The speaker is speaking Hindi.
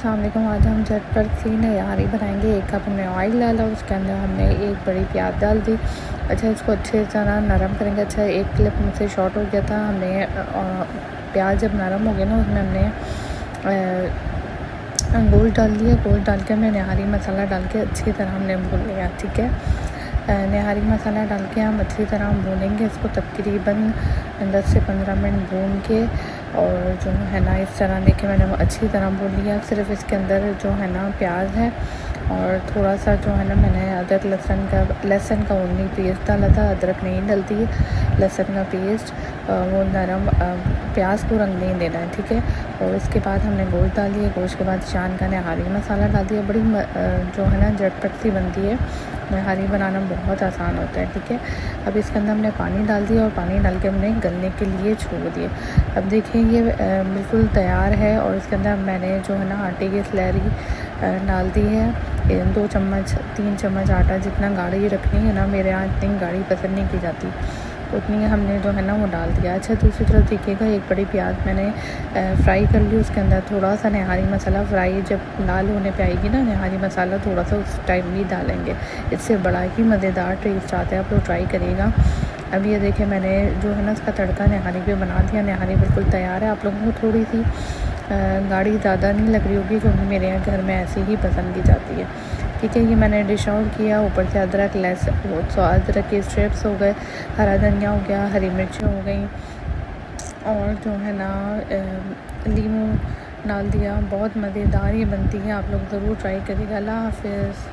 अस्सलाम वालेकुम। आज हम झटपट सी नहारी बनाएंगे। एक कप हमने ऑयल डाला, उसके अंदर हमने एक बड़ी प्याज डाल दी। अच्छा, इसको अच्छे तरह नरम करेंगे। अच्छा, एक क्लिप मुझसे शॉर्ट हो गया था। हमने प्याज जब नरम हो गया ना, उसमें हमने गोश्त डाल दिया। गोश्त डाल के हमने नहारी मसाला डाल के अच्छी तरह हमने भून लिया। ठीक है, नहारी मसाला डाल के हम अच्छी तरह भूनेंगे इसको तकरीबन 10 से 15 मिनट भून के। और जो है ना, इस तरह देखिए मैंने वो अच्छी तरह भून लिया। सिर्फ इसके अंदर जो है ना प्याज है और थोड़ा सा जो है ना मैंने अदरक लहसुन का ओनली पेस्ट डाला था। अदरक नहीं डलती है, लहसुन का पेस्ट। वो नरम प्याज को रंग नहीं देना है। ठीक है, और इसके बाद हमने गोश्त डाल दिया। गोश्त के बाद शान का नहारी मसाला डाल दिया। बड़ी जो है ना झटपट सी बनती है। नहारी बनाना बहुत आसान होता है। ठीक है, अब इसके अंदर हमने पानी डाल दिया और पानी डाल के हमने गलने के लिए छोड़ दिया। अब देखिए ये बिल्कुल तैयार है। और इसके अंदर मैंने जो है ना आटे की स्लैरी डाल दी है। 2 चम्मच 3 चम्मच आटा, जितना गाढ़ी रखनी है ना, मेरे यहाँ इतनी गाढ़ी पसंद नहीं की जाती, उतनी हमने जो है ना वो डाल दिया। अच्छा, दूसरी तरफ देखिएगा, एक बड़ी प्याज मैंने फ्राई कर ली। उसके अंदर थोड़ा सा नहारी मसाला, फ्राई जब लाल होने पे आएगी ना नहारी मसाला, थोड़ा सा उस टाइम भी डालेंगे। इससे बड़ा ही मज़ेदार टेस्ट आता है, आप लोग ट्राई करिएगा। अब ये देखिए मैंने जो है ना उसका तड़का नहारी पे बना दिया। नहारी बिल्कुल तैयार है। आप लोगों को थोड़ी सी गाढ़ी ज़्यादा नहीं लग रही होगी, क्योंकि मेरे यहाँ घर में ऐसी ही पसंद की जाती है। ठीक है, ये मैंने डिश आउट किया। ऊपर से अदरक अदरक के स्ट्रिप्स हो गए, हरा धनिया हो गया, हरी मिर्च हो गई, और जो है ना लीमू डाल दिया। बहुत मज़ेदार ये बनती है, आप लोग ज़रूर ट्राई करिएगा। अल्लाह हाफ़िज़।